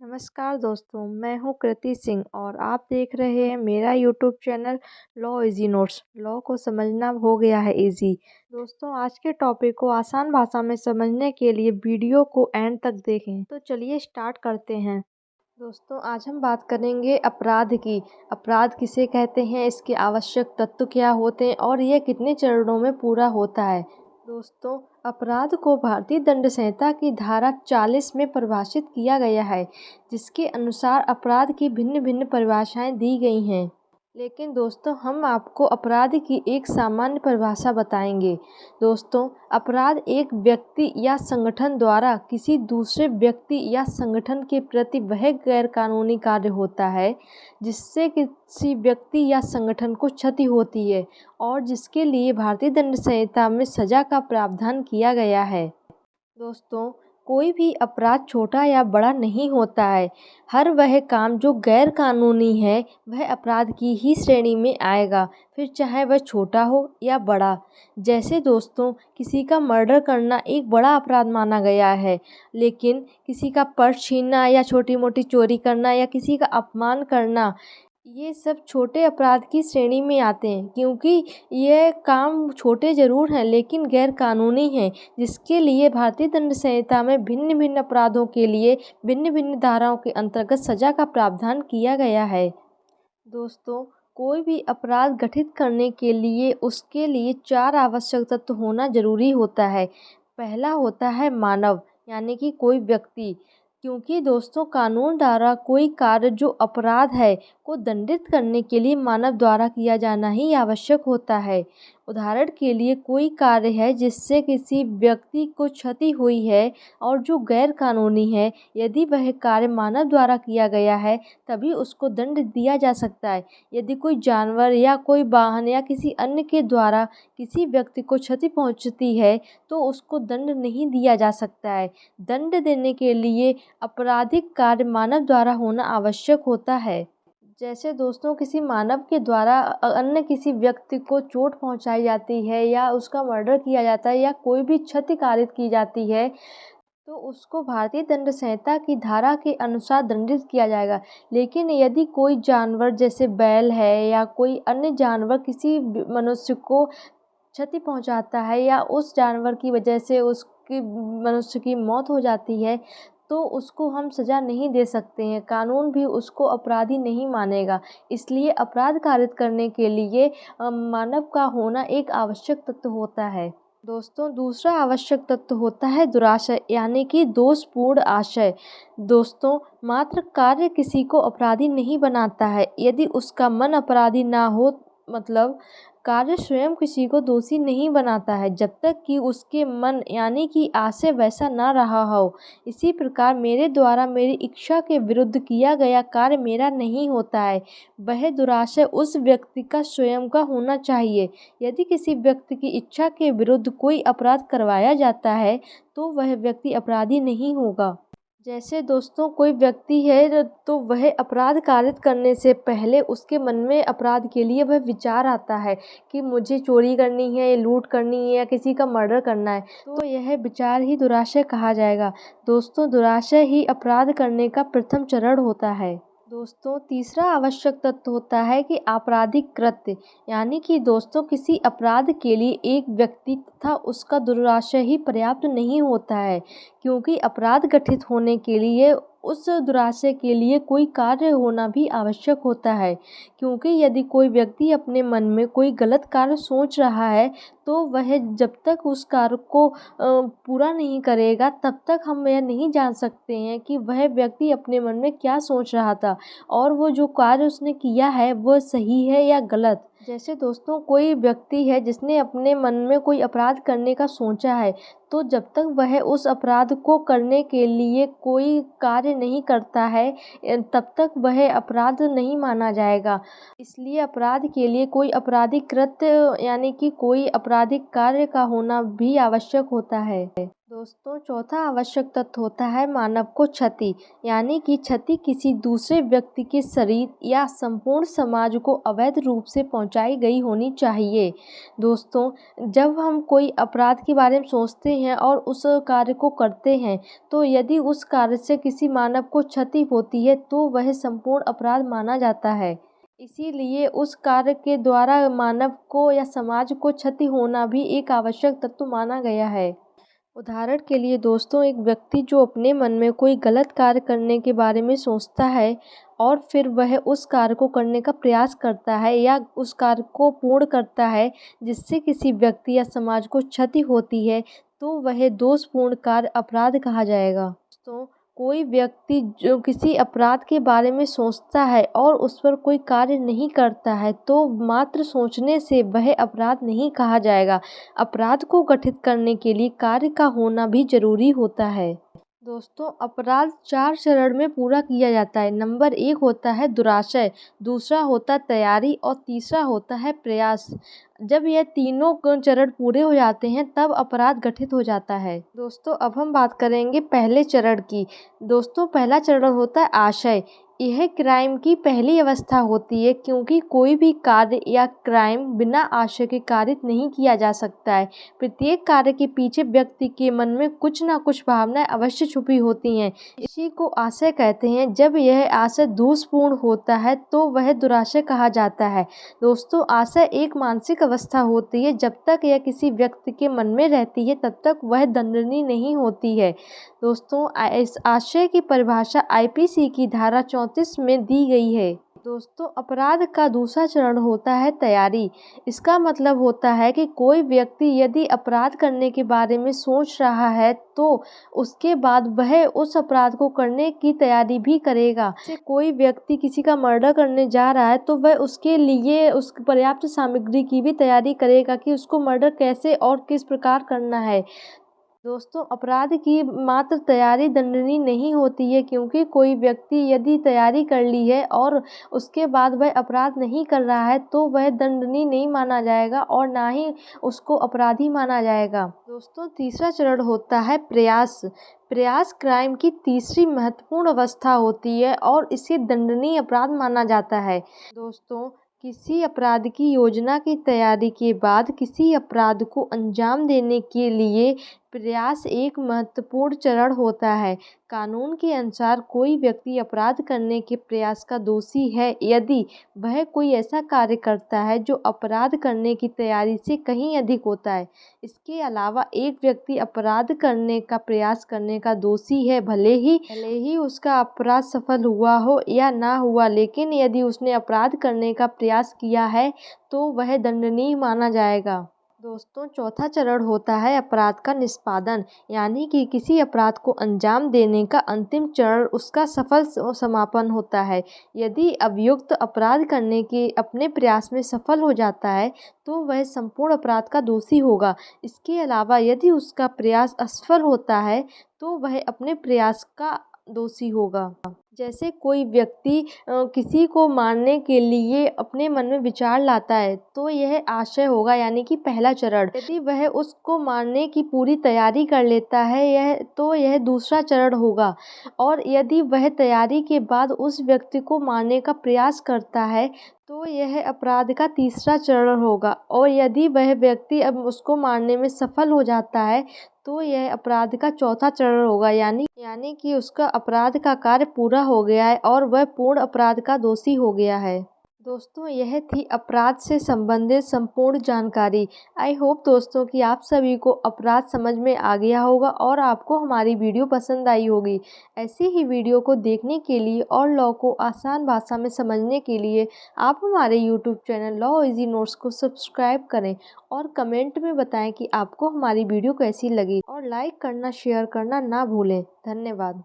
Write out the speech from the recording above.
नमस्कार दोस्तों, मैं हूँ कृति सिंह और आप देख रहे हैं मेरा YouTube channel law easy notes. Law को समझना हो गया है इजी। दोस्तों, आज के टॉपिक को आसान भाषा में समझने के लिए वीडियो को एंड तक देखें। तो चलिए स्टार्ट करते हैं। दोस्तों, आज हम बात करेंगे अपराध की। अपराध किसे कहते हैं, इसके आवश्यक तत्व क्या होते हैं और यह कितने चरणों में पूरा होता है। दोस्तों, अपराध को भारतीय दंड संहिता की धारा 40 में परिभाषित किया गया है, जिसके अनुसार अपराध की भिन्न भिन्न परिभाषाएं दी गई हैं। लेकिन दोस्तों, हम आपको अपराध की एक सामान्य परिभाषा बताएंगे। दोस्तों, अपराध एक व्यक्ति या संगठन द्वारा किसी दूसरे व्यक्ति या संगठन के प्रति वह गैरकानूनी कार्य होता है जिससे किसी व्यक्ति या संगठन को क्षति होती है और जिसके लिए भारतीय दंड संहिता में सजा का प्रावधान किया गया है। दोस्तों, कोई भी अपराध छोटा या बड़ा नहीं होता है। हर वह काम जो गैर कानूनी है वह अपराध की ही श्रेणी में आएगा, फिर चाहे वह छोटा हो या बड़ा। जैसे दोस्तों, किसी का मर्डर करना एक बड़ा अपराध माना गया है, लेकिन किसी का पर्स छीनना या छोटी मोटी चोरी करना या किसी का अपमान करना, ये सब छोटे अपराध की श्रेणी में आते हैं, क्योंकि ये काम छोटे ज़रूर हैं लेकिन गैर कानूनी हैं, जिसके लिए भारतीय दंड संहिता में भिन्न भिन्न अपराधों के लिए भिन्न भिन्न धाराओं के अंतर्गत सजा का प्रावधान किया गया है। दोस्तों, कोई भी अपराध गठित करने के लिए उसके लिए 4 आवश्यक तत्व होना जरूरी होता है। पहला होता है मानव, यानी कि कोई व्यक्ति, क्योंकि दोस्तों कानून द्वारा कोई कार्य जो अपराध है को दंडित करने के लिए मानव द्वारा किया जाना ही आवश्यक होता है। उदाहरण के लिए, कोई कार्य है जिससे किसी व्यक्ति को क्षति हुई है और जो गैर कानूनी है, यदि वह कार्य मानव द्वारा किया गया है तभी उसको दंड दिया जा सकता है। यदि कोई जानवर या कोई वाहन या किसी अन्य के द्वारा किसी व्यक्ति को क्षति पहुंचती है तो उसको दंड नहीं दिया जा सकता है। दंड देने के लिए आपराधिक कार्य मानव द्वारा होना आवश्यक होता है। जैसे दोस्तों, किसी मानव के द्वारा अन्य किसी व्यक्ति को चोट पहुंचाई जाती है या उसका मर्डर किया जाता है या कोई भी क्षति कारित की जाती है तो उसको भारतीय दंड संहिता की धारा के अनुसार दंडित किया जाएगा। लेकिन यदि कोई जानवर जैसे बैल है या कोई अन्य जानवर किसी मनुष्य को क्षति पहुंचाता है या उस जानवर की वजह से उसकी मनुष्य की मौत हो जाती है तो उसको हम सज़ा नहीं दे सकते हैं। कानून भी उसको अपराधी नहीं मानेगा। इसलिए अपराध कारित करने के लिए मानव का होना एक आवश्यक तत्व होता है। दोस्तों, दूसरा आवश्यक तत्व होता है दुराशय, यानी कि दोषपूर्ण आशय। दोस्तों, मात्र कार्य किसी को अपराधी नहीं बनाता है। यदि उसका मन अपराधी ना हो, मतलब कार्य स्वयं किसी को दोषी नहीं बनाता है जब तक कि उसके मन यानी कि आशय वैसा ना रहा हो। इसी प्रकार मेरे द्वारा मेरी इच्छा के विरुद्ध किया गया कार्य मेरा नहीं होता है, वह दुराशय उस व्यक्ति का स्वयं का होना चाहिए। यदि किसी व्यक्ति की इच्छा के विरुद्ध कोई अपराध करवाया जाता है तो वह व्यक्ति अपराधी नहीं होगा। जैसे दोस्तों, कोई व्यक्ति है तो वह अपराध कारित करने से पहले उसके मन में अपराध के लिए वह विचार आता है कि मुझे चोरी करनी है, लूट करनी है या किसी का मर्डर करना है, तो यह विचार ही दुराशय कहा जाएगा। दोस्तों, दुराशय ही अपराध करने का प्रथम चरण होता है। दोस्तों, तीसरा आवश्यक तत्व होता है कि आपराधिक कृत्य, यानी कि दोस्तों किसी अपराध के लिए एक व्यक्ति तथा उसका दुराशय ही पर्याप्त नहीं होता है, क्योंकि अपराध गठित होने के लिए उस दुराशय के लिए कोई कार्य होना भी आवश्यक होता है। क्योंकि यदि कोई व्यक्ति अपने मन में कोई गलत कार्य सोच रहा है तो वह जब तक उस कार्य को पूरा नहीं करेगा तब तक हम यह नहीं जान सकते हैं कि वह व्यक्ति अपने मन में क्या सोच रहा था और वो जो कार्य उसने किया है वो सही है या गलत। जैसे दोस्तों, कोई व्यक्ति है जिसने अपने मन में कोई अपराध करने का सोचा है, तो जब तक वह उस अपराध को करने के लिए कोई कार्य नहीं करता है तब तक वह अपराध नहीं माना जाएगा। इसलिए अपराध के लिए कोई आपराधिक कृत्य यानी कि कोई आपराधिक कार्य का होना भी आवश्यक होता है। दोस्तों चौथा आवश्यक तत्व होता है मानव को क्षति, यानी कि क्षति किसी दूसरे व्यक्ति के शरीर या संपूर्ण समाज को अवैध रूप से पहुंचाई गई होनी चाहिए। दोस्तों जब हम कोई अपराध के बारे में सोचते हैं और उस कार्य को करते हैं, तो यदि उस कार्य से किसी मानव को क्षति होती है तो वह संपूर्ण अपराध माना जाता है। इसीलिए उस कार्य के द्वारा मानव को या समाज को क्षति होना भी एक आवश्यक तत्व माना गया है। उदाहरण के लिए दोस्तों, एक व्यक्ति जो अपने मन में कोई गलत कार्य करने के बारे में सोचता है और फिर वह उस कार्य को करने का प्रयास करता है या उस कार्य को पूर्ण करता है जिससे किसी व्यक्ति या समाज को क्षति होती है, तो वह दोषपूर्ण कार्य अपराध कहा जाएगा। दोस्तों कोई व्यक्ति जो किसी अपराध के बारे में सोचता है और उस पर कोई कार्य नहीं करता है, तो मात्र सोचने से वह अपराध नहीं कहा जाएगा। अपराध को गठित करने के लिए कार्य का होना भी जरूरी होता है। दोस्तों अपराध 4 चरण में पूरा किया जाता है। नंबर 1 होता है दुराशय, दूसरा होता है तैयारी और तीसरा होता है प्रयास। जब यह तीनों चरण पूरे हो जाते हैं तब अपराध गठित हो जाता है। दोस्तों अब हम बात करेंगे पहले चरण की। दोस्तों पहला चरण होता है आशय। यह क्राइम की पहली अवस्था होती है, क्योंकि कोई भी कार्य या क्राइम बिना आशय के कारित नहीं किया जा सकता है। प्रत्येक कार्य के पीछे व्यक्ति के मन में कुछ ना कुछ भावनाएं अवश्य छुपी होती हैं। इसी को आशय कहते हैं। जब यह आशय दोषपूर्ण होता है तो वह दुराशय कहा जाता है। दोस्तों आशय एक मानसिक अवस्था होती है। जब तक यह किसी व्यक्ति के मन में रहती है तब तक वह दंडनीय नहीं होती है। दोस्तों इस आशय की परिभाषा आईपीसी की धारा 34 में दी गई है। दोस्तों अपराध का दूसरा चरण होता है तैयारी। इसका मतलब होता है कि कोई व्यक्ति यदि अपराध करने के बारे में सोच रहा है तो उसके बाद वह उस अपराध को करने की तैयारी भी करेगा। जैसे कोई व्यक्ति किसी का मर्डर करने जा रहा है तो वह उसके लिए उस पर्याप्त सामग्री की भी तैयारी करेगा कि उसको मर्डर कैसे और किस प्रकार करना है। दोस्तों अपराध की मात्र तैयारी दंडनीय नहीं होती है, क्योंकि कोई व्यक्ति यदि तैयारी कर ली है और उसके बाद वह अपराध नहीं कर रहा है तो वह दंडनीय नहीं माना जाएगा और ना ही उसको अपराधी माना जाएगा। दोस्तों तीसरा चरण होता है प्रयास। प्रयास क्राइम की तीसरी महत्वपूर्ण अवस्था होती है और इसे दंडनीय अपराध माना जाता है। दोस्तों किसी अपराध की योजना की तैयारी के बाद किसी अपराध को अंजाम देने के लिए प्रयास एक महत्वपूर्ण चरण होता है। कानून के अनुसार कोई व्यक्ति अपराध करने के प्रयास का दोषी है यदि वह कोई ऐसा कार्य करता है जो अपराध करने की तैयारी से कहीं अधिक होता है। इसके अलावा एक व्यक्ति अपराध करने का प्रयास करने का दोषी है भले ही उसका अपराध सफल हुआ हो या ना हुआ, लेकिन यदि उसने अपराध करने का प्रयास किया है तो वह दंडनीय माना जाएगा। दोस्तों चौथा चरण होता है अपराध का निष्पादन, यानी कि किसी अपराध को अंजाम देने का अंतिम चरण उसका सफल समापन होता है। यदि अभियुक्त अपराध करने के अपने प्रयास में सफल हो जाता है तो वह संपूर्ण अपराध का दोषी होगा। इसके अलावा यदि उसका प्रयास असफल होता है तो वह अपने प्रयास का दोषी होगा। जैसे कोई व्यक्ति किसी को मारने के लिए अपने मन में विचार लाता है तो यह आशय होगा, यानी कि पहला चरण। यदि वह उसको मारने की पूरी तैयारी कर लेता है यह दूसरा चरण होगा। और यदि वह तैयारी के बाद उस व्यक्ति को मारने का प्रयास करता है तो यह अपराध का तीसरा चरण होगा। और यदि वह व्यक्ति अब उसको मारने में सफल हो जाता है तो यह अपराध का चौथा चरण होगा, यानी कि उसका अपराध का कार्य पूरा हो गया है और वह पूर्ण अपराध का दोषी हो गया है। दोस्तों यह थी अपराध से संबंधित संपूर्ण जानकारी। आई होप दोस्तों कि आप सभी को अपराध समझ में आ गया होगा और आपको हमारी वीडियो पसंद आई होगी। ऐसी ही वीडियो को देखने के लिए और लॉ को आसान भाषा में समझने के लिए आप हमारे YouTube channel law easy notes को सब्सक्राइब करें और कमेंट में बताएं कि आपको हमारी वीडियो कैसी लगी और लाइक करना शेयर करना ना भूलें। धन्यवाद।